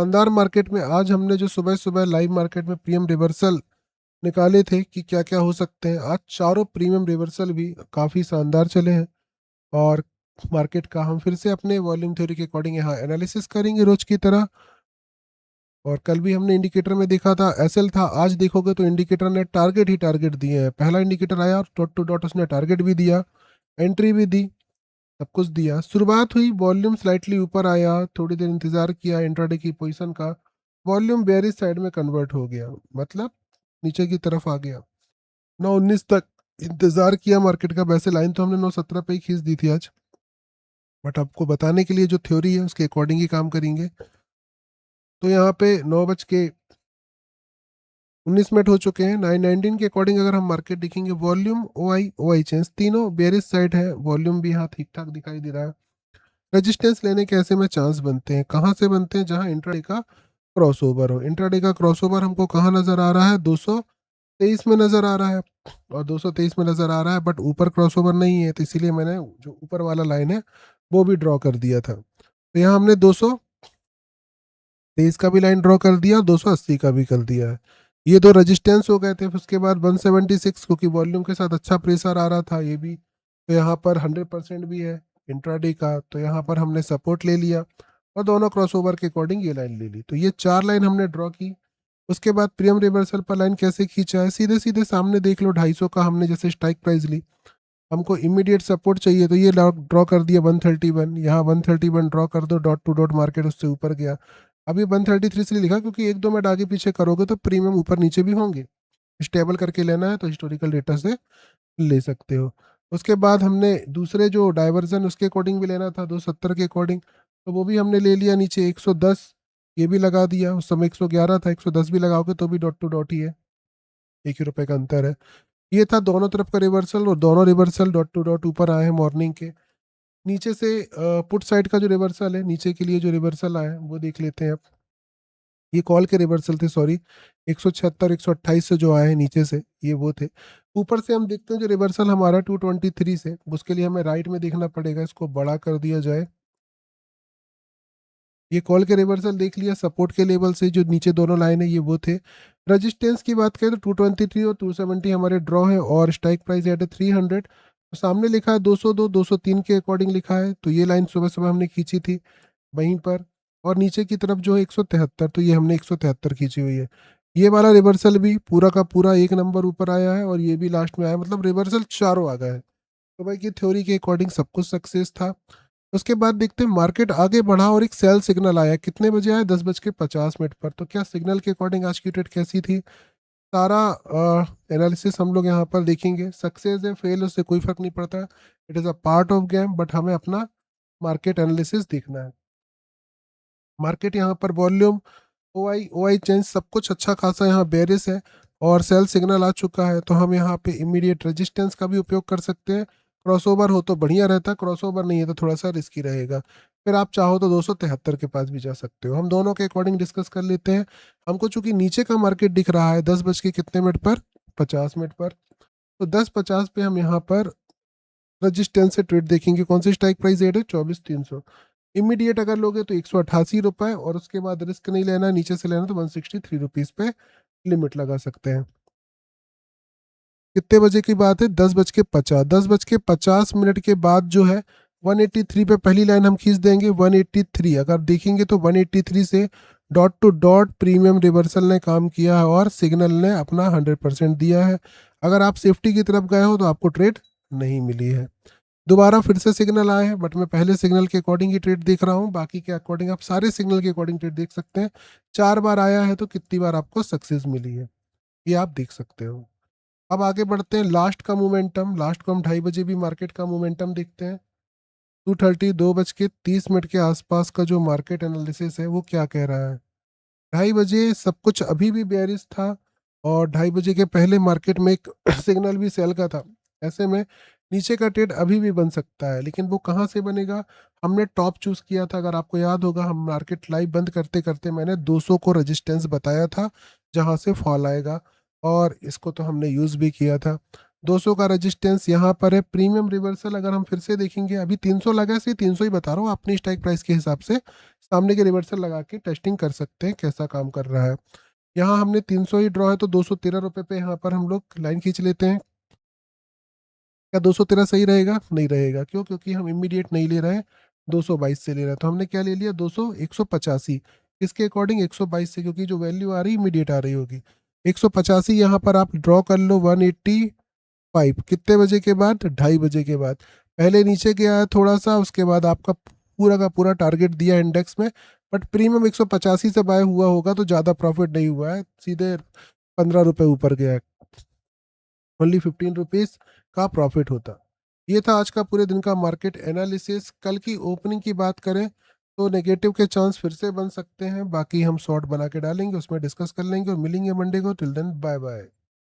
शानदार मार्केट में आज हमने जो सुबह सुबह लाइव मार्केट में प्रीमियम रिवर्सल निकाले थे कि क्या क्या हो सकते हैं, आज चारों प्रीमियम रिवर्सल भी काफ़ी शानदार चले हैं। और मार्केट का हम फिर से अपने वॉल्यूम थ्योरी के अकॉर्डिंग यहाँ एनालिसिस करेंगे रोज की तरह। और कल भी हमने इंडिकेटर में देखा था एसएल था, आज देखोगे तो इंडिकेटर ने टारगेट ही टारगेट दिए हैं। पहला इंडिकेटर आया और डॉट टू डॉट उसने टारगेट भी दिया, एंट्री भी दी, सब कुछ दिया। शुरुआत हुई, वॉल्यूम स्लाइटली ऊपर आया, थोड़ी देर इंतजार किया इंट्राडे की पोजीशन का, वॉल्यूम बेयरिश साइड में कन्वर्ट हो गया, मतलब नीचे की तरफ आ गया। 9:19 तक इंतजार किया मार्केट का। वैसे लाइन तो हमने 9:17 पे ही खींच दी थी आज, बट आपको बताने के लिए जो थ्योरी है उसके अकॉर्डिंग ही काम करेंगे। तो यहाँ पे 9:19 हो चुके हैं। 9:19 के अकॉर्डिंग अगर हम मार्केट देखेंगे, वॉल्यूम ओ आई चेंज तीनों बेयरिश साइड है, वॉल्यूम भी यहाँ ठीक ठाक दिखाई दे रहा है। रेजिस्टेंस लेने के ऐसे में चांस बनते हैं, कहाँ से बनते हैं? जहाँ इंट्राडे का क्रॉसओवर हो। इंट्राडे का क्रॉसओवर हमको कहाँ नजर आ रहा है? 223 में नजर आ रहा है, और 223 में नजर आ रहा है, बट ऊपर क्रॉसओवर नहीं है, तो इसीलिए मैंने जो ऊपर वाला लाइन है वो भी ड्रॉ कर दिया था। तो यहाँ हमने 223 का भी लाइन ड्रॉ कर दिया, 280 का भी कर दिया है। ये दो रेजिस्टेंस हो गए थे। फिर उसके बाद 176, क्योंकि वॉल्यूम के साथ अच्छा प्रेशर आ रहा था ये भी, तो यहाँ पर 100% भी है इंट्राडे का, तो यहाँ पर हमने सपोर्ट ले लिया और दोनों क्रॉसओवर के अकॉर्डिंग ये लाइन ले ली। तो ये चार लाइन हमने ड्रॉ की। उसके बाद प्रीमियम रिवर्सल पर लाइन कैसे खींचा है? सीधे सीधे सामने देख लो, 250 का हमने जैसे स्ट्राइक प्राइस ली, हमको इमीडिएट सपोर्ट चाहिए, तो ये ड्रॉ कर दिया 131। यहाँ 131 ड्रॉ कर दो, डॉट टू डॉट मार्केट उससे ऊपर गया। अभी 133 इसलिए लिखा क्योंकि एक दो मिनट आगे पीछे करोगे तो प्रीमियम ऊपर नीचे भी होंगे। स्टेबल करके लेना है तो हिस्टोरिकल डेटा से ले सकते हो। उसके बाद हमने दूसरे जो डाइवर्जन उसके अकॉर्डिंग भी लेना था, 270 के अकॉर्डिंग, तो वो भी हमने ले लिया नीचे 110, ये भी लगा दिया। उस समय 111 था, 110 भी लगाओगे तो भी डॉट टू डॉट ही है, 1 ही रुपए का अंतर है। ये था दोनों तरफ का रिवर्सल, और दोनों रिवर्सल डॉट टू डॉट ऊपर आए हैं मॉर्निंग के। नीचे से पुट साइड का जो रिवर्सल है, नीचे के लिए जो रिवर्सल आया है वो देख लेते हैं अब। ये कॉल के रिवर्सल थे, सॉरी, 176 128 से जो आए हैं नीचे से, ये वो थे। ऊपर से हम देखते हैं जो रिवर्सल हमारा 223 से, उसके लिए हमें राइट में देखना पड़ेगा, इसको बड़ा कर दिया जाए। ये कॉल के रिवर्सल देख लिया, सपोर्ट के लेवल से जो नीचे दोनों लाइन है ये वो थे। रेजिस्टेंस की बात करें तो 223 और 270 हमारे ड्रॉ है, और स्ट्राइक प्राइस एट 300। तो सामने लिखा है 202 203 के अकॉर्डिंग लिखा है, तो ये लाइन सुबह सुबह हमने खींची थी वहीं पर। और नीचे की तरफ जो है 173, तो ये हमने 173 खींची हुई है। ये वाला रिवर्सल भी पूरा का पूरा एक नंबर ऊपर आया है, और ये भी लास्ट में आया, मतलब रिवर्सल चारों आ गए हैं। तो भाई की थ्योरी के अकॉर्डिंग सब कुछ सक्सेस था। उसके बाद देखते हैं मार्केट आगे बढ़ा और एक सेल सिग्नल आया। कितने बजे आया? 10:50 पर। तो क्या सिग्नल के अकॉर्डिंग आज की ट्रेड कैसी थी? सारा एनालिसिस हम लोग यहाँ पर देखेंगे। सक्सेस है फेल, उससे कोई फर्क नहीं पड़ता, it is a part of game, but हमें अपना मार्केट एनालिसिस देखना है। मार्केट यहाँ पर वॉल्यूम ओ आई चेंज सब कुछ अच्छा खासा यहाँ बेरिस है, और सेल सिग्नल आ चुका है, तो हम यहाँ पे इमीडिएट रेजिस्टेंस का भी उपयोग कर सकते हैं। क्रॉसओवर हो तो बढ़िया रहता है, क्रॉसओवर नहीं है तो थोड़ा सा रिस्की रहेगा। फिर आप चाहो तो 273 के पास भी जा सकते हो। हम दोनों के अकॉर्डिंग डिस्कस कर लेते हैं। हमको चूंकि नीचे का मार्केट दिख रहा है 10 बज के कितने मिनट पर? 50 मिनट पर। तो 10:50 पे हम यहाँ पर रजिस्टेंस से ट्रेड देखेंगे। कौन सी स्ट्राइक प्राइस रेट है? 24,300। इमीडिएट अगर लोगे तो 188 रुपए, और उसके बाद रिस्क नहीं लेना, नीचे से लेना तो 163 रुपीज पे लिमिट लगा सकते हैं। कितने बजे की बात है? 10:50। 10:50 के बाद जो है 183 पे पहली लाइन हम खींच देंगे। 183 अगर देखेंगे तो 183 से dot to dot premium reversal ने काम किया है, और सिग्नल ने अपना 100% दिया है। अगर आप सेफ्टी की तरफ गए हो तो आपको ट्रेड नहीं मिली है। दोबारा फिर से सिग्नल आए हैं, बट मैं पहले सिग्नल के अकॉर्डिंग ही ट्रेड देख रहा हूँ, बाकी के अकॉर्डिंग आप सारे सिग्नल के अकॉर्डिंग ट्रेड देख सकते हैं। 4 बार आया है तो कितनी बार आपको सक्सेस मिली है ये आप देख सकते हो। अब आगे बढ़ते हैं, लास्ट का मोमेंटम। लास्ट को हम 2:30 भी मार्केट का मोमेंटम देखते हैं। 2:30 के आसपास का जो मार्केट एनालिसिस है वो क्या कह रहा है? 2:30 सब कुछ अभी भी बेयरिश था, और 2:30 के पहले मार्केट में एक सिग्नल भी सेल का था। ऐसे में नीचे का ट्रेड अभी भी बन सकता है, लेकिन वो कहाँ से बनेगा? हमने टॉप चूज किया था, अगर आपको याद होगा, हम मार्केट लाइव बंद करते करते मैंने 200 को रेजिस्टेंस बताया था जहाँ से फॉल आएगा, और इसको तो हमने यूज भी किया था। 200 का रेजिस्टेंस यहाँ पर है। प्रीमियम रिवर्सल अगर हम फिर से देखेंगे, अभी 300 लगा है, सही 300 ही बता रहा हूँ, अपनी स्ट्राइक प्राइस के हिसाब से सामने के रिवर्सल लगा के टेस्टिंग कर सकते हैं कैसा काम कर रहा है। यहाँ हमने 300 ही ड्रॉ है तो 213 रुपये पे यहाँ पर हम लोग लाइन खींच लेते हैं। क्या 213 सही रहेगा? नहीं रहेगा। क्यों? क्योंकि हम इमीडिएट नहीं ले रहे हैं, 222 से ले रहे हैं। तो हमने क्या ले लिया? 200 185 इसके अकॉर्डिंग 122 से, क्योंकि जो वैल्यू आ रही इमीडिएट आ रही होगी। 185 यहाँ पर आप ड्रॉ कर लो। 185 कितने बजे के बाद? 2:30 बजे के बाद। पहले नीचे गया है थोड़ा सा, उसके बाद आपका पूरा का पूरा टारगेट दिया इंडेक्स में, बट प्रीमियम 185 से बाय हुआ होगा तो ज़्यादा प्रॉफिट नहीं हुआ है, सीधे 15 रुपये ऊपर गया है। ओनली 15 रुपीज़ का प्रॉफिट होता। ये था आज का पूरे दिन का मार्केट एनालिसिस। कल की ओपनिंग की बात करें तो नेगेटिव के चांस फिर से बन सकते हैं, बाकी हम शॉर्ट बना के डालेंगे, उसमें डिस्कस कर लेंगे और मिलेंगे मंडे को। Till then bye bye.